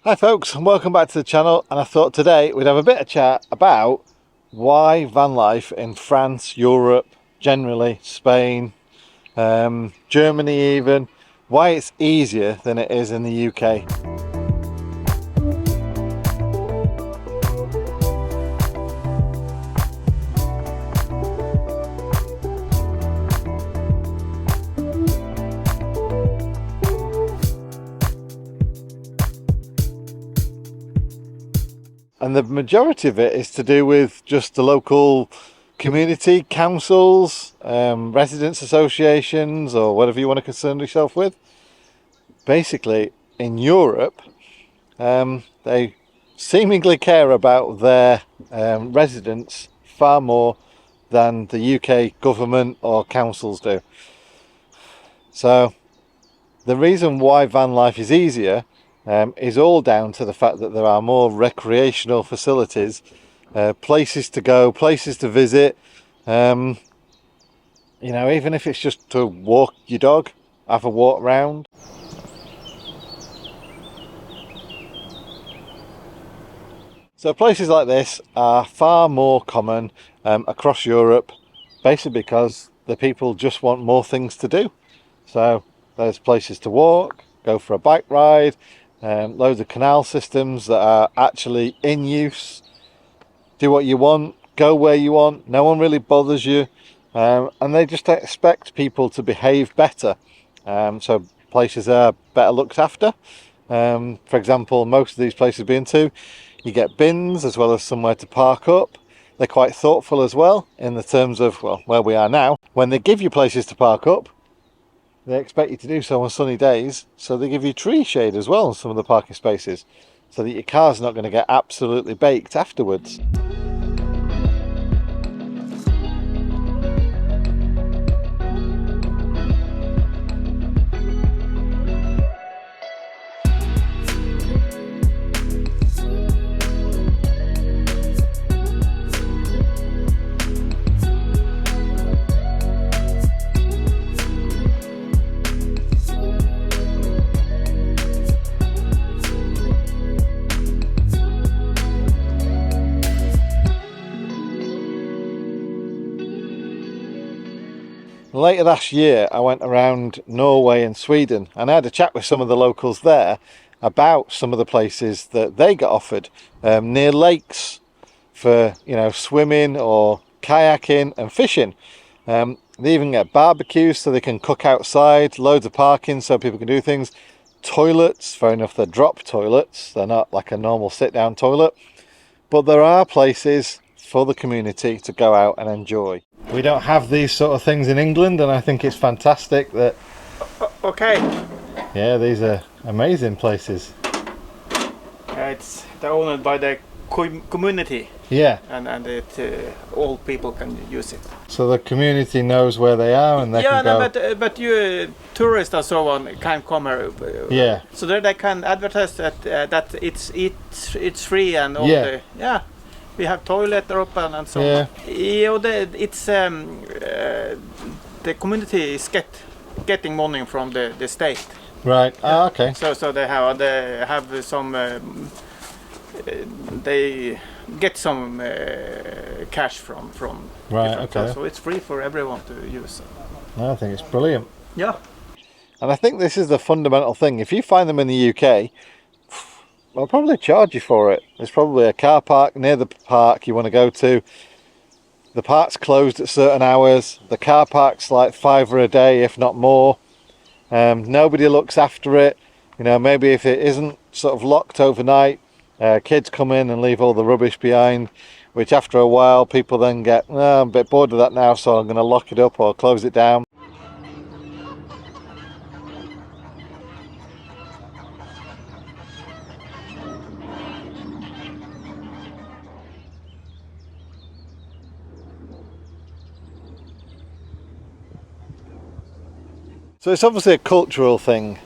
Hi folks, and welcome back to the channel. And I thought today we'd have a bit of chat about why van life in France, Europe, generally Spain, Germany even, why it's easier than it is in the UK. And the majority of it is to do with just the local community, councils, residents associations, or whatever you want to concern yourself with. Basically, in Europe, they seemingly care about their residents far more than the UK government or councils do. So the reason why van life is easier is all down to the fact that there are more recreational facilities, places to go, places to visit. You know, even if it's just to walk your dog, have a walk round. So places like this are far more common across Europe, basically because the people just want more things to do. So there's places to walk, go for a bike ride, loads of canal systems that are actually in use. Do what you want, go where you want, no one really bothers you, and they just expect people to behave better. So places are better looked after. For example, most of these places we've been to, you get bins as well as somewhere to park up. They're quite thoughtful as well in the terms of, well, where we are now. When they give you places to park up, they expect you to do so on sunny days, so they give you tree shade as well in some of the parking spaces, so that your car's not going to get absolutely baked afterwards. Later last year I went around Norway and Sweden, and I had a chat with some of the locals there about some of the places that they get offered near lakes for, you know, swimming or kayaking and fishing. They even get barbecues so they can cook outside, loads of parking so people can do things, toilets, fair enough, they're drop toilets, they're not like a normal sit down toilet, but there are places for the community to go out and enjoy. We don't have these sort of things in England, and I think it's fantastic that... Okay. Yeah, these are amazing places. They're owned by the community. Yeah. And all people can use it. So the community knows where they are and they can go... but you tourists and so on can come here. Yeah. So there they can advertise that it's free and all Yeah. the... Yeah. We have toilet open and so on. Yeah, the community is getting money from the state. Right. Ah, okay. So they have some they get some cash from right. Okay. Okay. So it's free for everyone to use. I think it's brilliant. Yeah. And I think this is the fundamental thing. If you find them in the UK, they'll probably charge you for it. There's probably a car park near the park you want to go to. The park's closed at certain hours. The car park's like £5 a day, if not more. Nobody looks after it. You know, maybe if it isn't sort of locked overnight, kids come in and leave all the rubbish behind, which after a while people then get, I'm a bit bored of that now, so I'm going to lock it up or close it down. So it's obviously a cultural thing.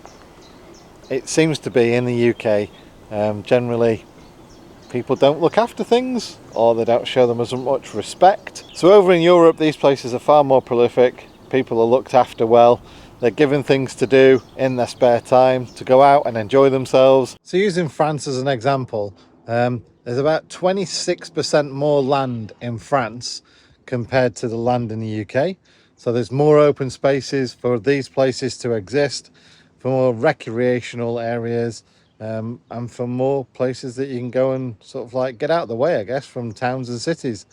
It seems to be in the UK. Generally, people don't look after things, or they don't show them as much respect. So over in Europe, these places are far more prolific. People are looked after well. they're given things to do in their spare time to go out and enjoy themselves. So using France as an example, there's about 26% more land in France compared to the land in the UK. So there's more open spaces for these places to exist, for more recreational areas, and for more places that you can go and sort of like get out of the way, I guess, from towns and cities.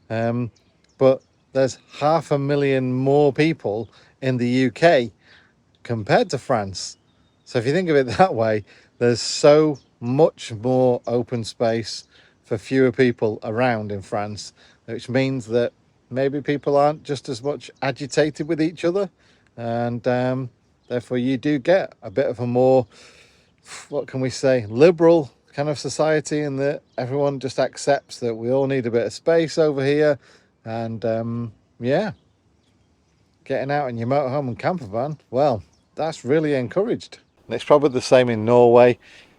But there's 500,000 more people in the UK compared to France. So if you think of it that way, there's so much more open space for fewer people around in France, which means that maybe people aren't just as much agitated with each other, and therefore you do get a bit of a more, what can we say, liberal kind of society, in that everyone just accepts that we all need a bit of space over here. And yeah, getting out in your motorhome and camper van, well, that's really encouraged. And it's probably the same in Norway.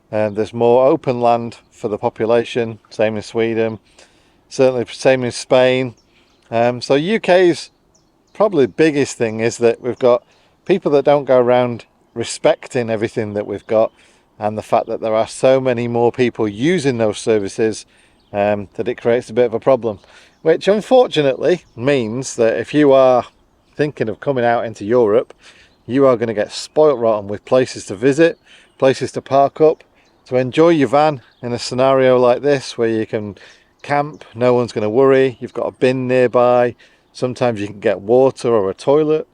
There's more open land for the population, same in Sweden, certainly same in Spain. So UK's probably the biggest thing is that we've got people that don't go around respecting everything that we've got, and the fact that there are so many more people using those services, that it creates a bit of a problem, which unfortunately means that if you are thinking of coming out into Europe, you are going to get spoilt rotten with places to visit, places to park up, to enjoy your van in a scenario like this where you can camp, no one's going to worry, you've got a bin nearby, sometimes you can get water or a toilet,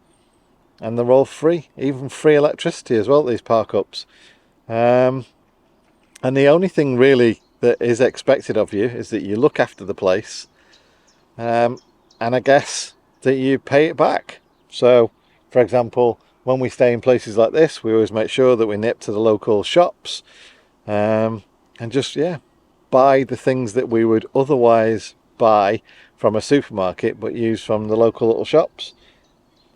and they're all free, even free electricity as well, these park-ups. And the only thing really that is expected of you is that you look after the place, and I guess that you pay it back. So for example, when we stay in places like this, we always make sure that we nip to the local shops, and just, yeah, buy the things that we would otherwise buy from a supermarket but use from the local little shops.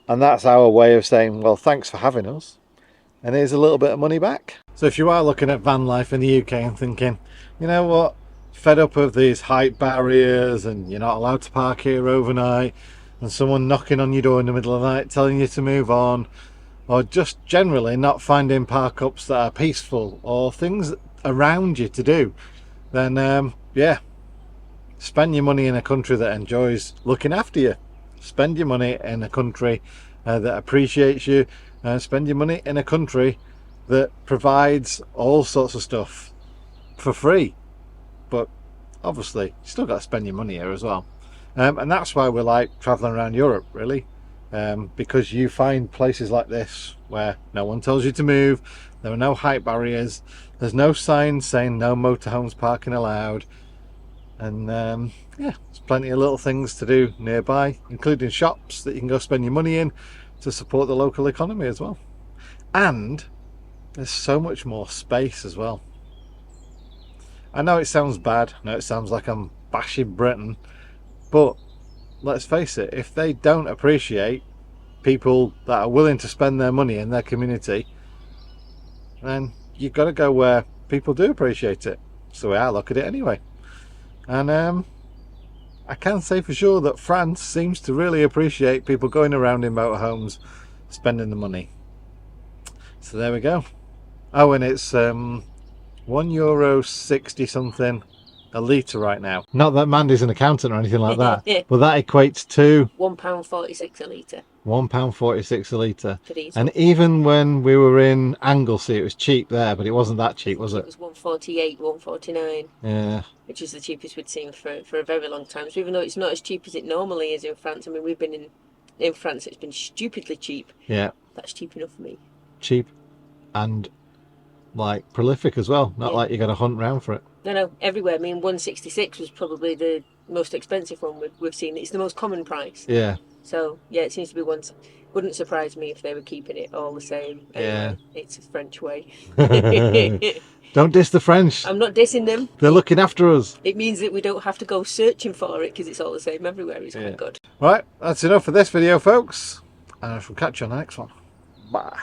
And that's our way of saying, well, thanks for having us, and here's a little bit of money back. So if you are looking at van life in the UK and thinking, you know what, fed up of these height barriers and you're not allowed to park here overnight, and someone knocking on your door in the middle of the night telling you to move on, or just generally not finding park-ups that are peaceful or things around you to do, then yeah, spend your money in a country that enjoys looking after you. Spend your money in a country that appreciates you, and spend your money in a country that provides all sorts of stuff for free. But obviously you still got to spend your money here as well, and that's why we like traveling around Europe, really, because you find places like this where no one tells you to move, there are no height barriers, there's no signs saying no motorhomes parking allowed, and yeah, there's plenty of little things to do nearby, including shops that you can go spend your money in to support the local economy as well. And there's so much more space as well. I know it sounds bad, I know it sounds like I'm bashing Britain, but let's face it, if they don't appreciate people that are willing to spend their money in their community, then you've got to go where people do appreciate it. It's the way I look at it anyway. And I can say for sure that France seems to really appreciate people going around in motorhomes spending the money. So there we go. Oh, and it's €1.60 something a litre right now. Not that Mandy's an accountant or anything like that, but that equates to £1.46 a litre. £1.46 a litre. And even when we were in Anglesey, it was cheap there, but it wasn't that cheap, was it? It was £1.48, £1.49. Yeah. Which is the cheapest we'd seen for a very long time. So even though it's not as cheap as it normally is in France, I mean, we've been in France, it's been stupidly cheap. Yeah. That's cheap enough for me. Cheap and like prolific as well, not like you got to hunt round for it. No, everywhere. I mean, 166 was probably the most expensive one we've seen. It's the most common price. Yeah. So yeah, it seems to be one. Wouldn't surprise me if they were keeping it all the same. Yeah. It's a French way. Don't diss the French. I'm not dissing them. They're looking after us. It means that we don't have to go searching for it because it's all the same everywhere. It's quite good. Right, that's enough for this video, folks. And I shall catch you on the next one. Bye.